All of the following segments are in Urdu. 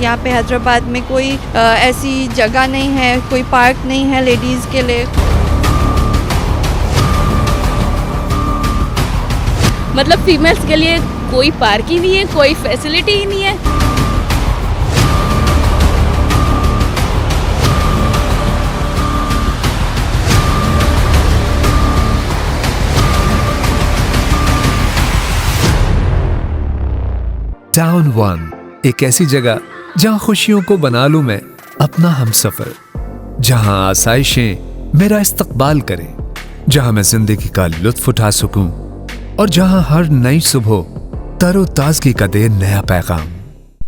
یہاں پہ حیدرآباد میں کوئی ایسی جگہ نہیں ہے, کوئی پارک نہیں ہے لیڈیز کے لیے. مطلب فیمیلز کے لیے کوئی پارک ہی نہیں ہے, کوئی فیسلٹی ہی نہیں ہے. ٹاؤن ون, ایک ایسی جگہ جہاں خوشیوں کو بنا لوں میں اپنا ہم سفر, جہاں آسائشیں میرا استقبال کریں, جہاں میں زندگی کا لطف اٹھا سکوں, اور جہاں ہر نئی صبح تر و تازگی کا دے نیا پیغام.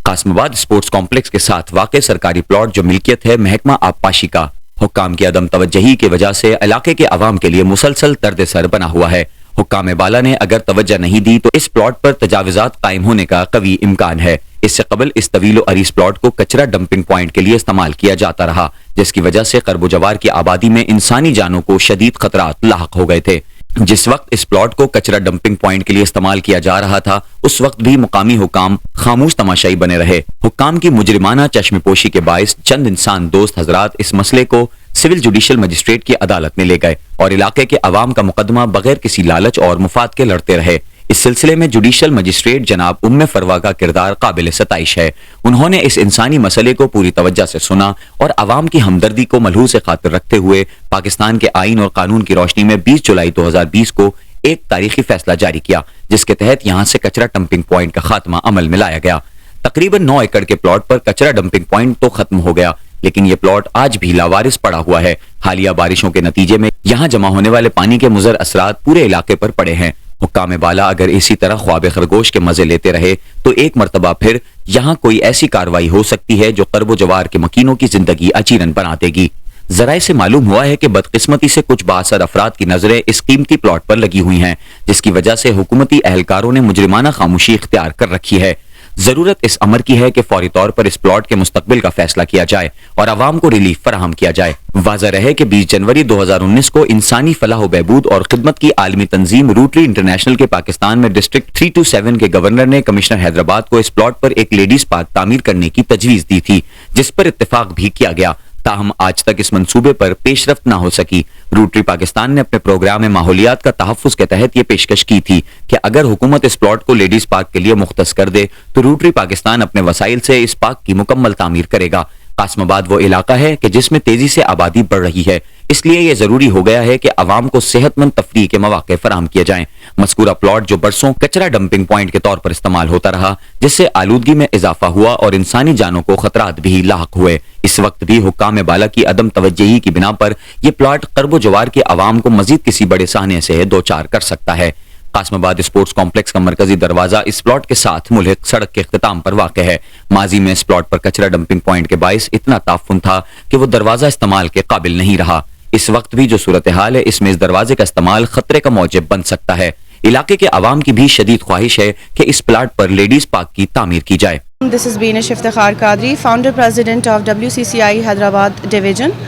قاسم آباد اسپورٹس کمپلیکس کے ساتھ واقع سرکاری پلاٹ جو ملکیت ہے محکمہ آبپاشی کا, حکام کی عدم توجہی کی وجہ سے علاقے کے عوام کے لیے مسلسل طرد سر بنا ہوا ہے. حکام بالا نے اگر توجہ نہیں دی تو اس پلاٹ پر تجاوزات قائم ہونے کا قوی امکان ہے. اس سے قبل اس طویل و عریض پلاٹ کو کچرا ڈمپنگ پوائنٹ کے لیے استعمال کیا جاتا رہا, جس کی وجہ سے قرب و جوار کی آبادی میں انسانی جانوں کو شدید خطرات لاحق ہو گئے تھے. جس وقت اس پلاٹ کو کچرا ڈمپنگ پوائنٹ کے لیے استعمال کیا جا رہا تھا, اس وقت بھی مقامی حکام خاموش تماشائی بنے رہے. حکام کی مجرمانہ چشم پوشی کے باعث چند انسان دوست حضرات اس مسئلے کو سول جوڈیشل مجسٹریٹ کی عدالت میں لے گئے اور علاقے کے عوام کا مقدمہ بغیر کسی لالچ اور مفاد کے لڑتے رہے. اس سلسلے میں جوڈیشل مجسٹریٹ جناب ام فروا کا کردار قابل ستائش ہے. انہوں نے اس انسانی مسئلے کو پوری توجہ سے سنا اور عوام کی ہمدردی کو ملحوظ خاطر رکھتے ہوئے پاکستان کے آئین اور قانون کی روشنی میں 20 جولائی 2020 کو ایک تاریخی فیصلہ جاری کیا, جس کے تحت یہاں سے کچرا ڈمپنگ پوائنٹ کا خاتمہ عمل میں لایا گیا. تقریباً 9 ایکڑ کے پلاٹ پر کچرا ڈمپنگ پوائنٹ تو ختم ہو گیا, لیکن یہ پلاٹ آج بھی لاوارث پڑا ہوا ہے. حالیہ بارشوں کے نتیجے میں یہاں جمع ہونے والے پانی کے مضر اثرات پورے علاقے پر پڑے ہیں. حکام بالا اگر اسی طرح خواب خرگوش کے مزے لیتے رہے تو ایک مرتبہ پھر یہاں کوئی ایسی کارروائی ہو سکتی ہے جو قرب و جوار کے مکینوں کی زندگی اچیرن بنا دے گی. ذرائع سے معلوم ہوا ہے کہ بدقسمتی سے کچھ بااثر افراد کی نظریں اس قیمتی پلاٹ پر لگی ہوئی ہیں, جس کی وجہ سے حکومتی اہلکاروں نے مجرمانہ خاموشی اختیار کر رکھی ہے. ضرورت اس امر کی ہے کہ فوری طور پر اس پلاٹ کے مستقبل کا فیصلہ کیا جائے اور عوام کو ریلیف فراہم کیا جائے. واضح رہے کہ 20 جنوری 2019 کو انسانی فلاح و بہبود اور خدمت کی عالمی تنظیم روٹری انٹرنیشنل کے پاکستان میں ڈسٹرکٹ 327 کے گورنر نے کمشنر حیدرآباد کو اس پلاٹ پر ایک لیڈیز پارک تعمیر کرنے کی تجویز دی تھی, جس پر اتفاق بھی کیا گیا. تاہم آج تک اس منصوبے پر پیش رفت نہ ہو سکی. روٹری پاکستان نے اپنے پروگرام ماحولیات کا تحفظ کے تحت یہ پیشکش کی تھی کہ اگر حکومت اس پلاٹ کو لیڈیز پارک کے لیے مختص کر دے تو روٹری پاکستان اپنے وسائل سے اس پارک کی مکمل تعمیر کرے گا. قاسم آباد وہ علاقہ ہے کہ جس میں تیزی سے آبادی بڑھ رہی ہے, اس لیے یہ ضروری ہو گیا ہے کہ عوام کو صحت مند تفریح کے مواقع فراہم کیے جائیں. مذکورہ پلاٹ جو برسوں کچرا ڈمپنگ پوائنٹ کے طور پر استعمال ہوتا رہا, جس سے آلودگی میں اضافہ ہوا اور انسانی جانوں کو خطرات بھی لاحق ہوئے. اس وقت بھی حکام بالا کی عدم توجہی کی بنا پر یہ پلاٹ قرب و جوار کے عوام کو مزید کسی بڑے سہنے سے دوچار کر سکتا ہے. قاسم آباد اسپورٹس کمپلیکس کا مرکزی دروازہ اس پلاٹ کے ساتھ ملحق سڑک کے اختتام پر واقع ہے. ماضی میں اس پلاٹ پر کچرا ڈمپنگ پوائنٹ کے باعث اتنا تعفن تھا کہ وہ دروازہ استعمال کے قابل نہیں رہا. اس وقت بھی جو صورتحال ہے, اس میں اس دروازے کا استعمال خطرے کا موجب بن سکتا ہے. علاقے کے عوام کی بھی شدید خواہش ہے کہ اس پلاٹ پر لیڈیز پارک کی تعمیر کی جائے. This is Beenish Iftikhar Qadri, founder president of WCCI Hyderabad division.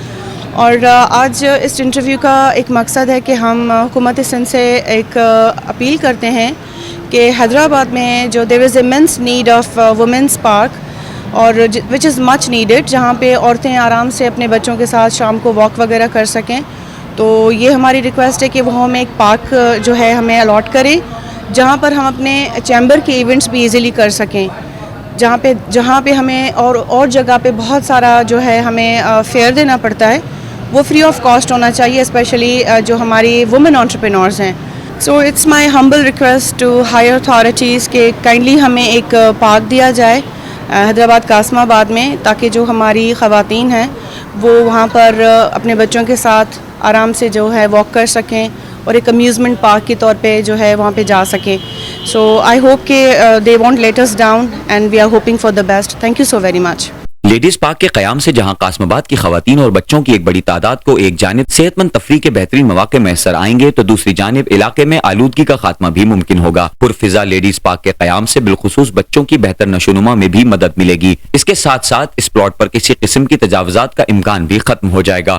اور آج اس انٹرویو کا ایک مقصد ہے کہ ہم حکومت سندھ سے ایک اپیل کرتے ہیں کہ حیدرآباد میں جو there is immense need of women's park اور which is much needed, جہاں پہ عورتیں آرام سے اپنے بچوں کے ساتھ شام کو واک وغیرہ کر سکیں. تو یہ ہماری ریکویسٹ ہے کہ وہ ہمیں ایک پارک جو ہے ہمیں الاٹ کریں, جہاں پر ہم اپنے چیمبر کے ایونٹس بھی ایزیلی کر سکیں, جہاں پہ ہمیں اور جگہ پہ بہت سارا جو ہے ہمیں فیئر دینا پڑتا ہے, وہ فری آف کاسٹ ہونا چاہیے, اسپیشلی جو ہماری وومن انٹرپرینورز ہیں. So it's my humble request to higher authorities کہ کائنڈلی ہمیں ایک پارک دیا جائے حیدرآباد قاسم آباد میں, تاکہ جو ہماری خواتین ہیں وہ وہاں پر اپنے بچوں کے ساتھ آرام سے جو ہے واک کر سکیں اور ایک امیوزمنٹ پارک کے طور پہ جو ہے وہاں پہ جا سکیں. سو آئی ہوپ کہ they won't let us down and we are hoping for the best. Thank you so very much. Ladies park کے قیام سے جہاں قاسم آباد کی خواتین اور بچوں کی ایک بڑی تعداد کو ایک جانب صحت مند تفریح کے بہترین مواقع میسر آئیں گے, تو دوسری جانب علاقے میں آلودگی کا خاتمہ بھی ممکن ہوگا. پرفضا لیڈیز پارک کے قیام سے بالخصوص بچوں کی بہتر نشوونما میں بھی مدد ملے گی. اس کے ساتھ ساتھ اس پلاٹ پر کسی قسم کی تجاوزات کا امکان بھی ختم ہو جائے گا.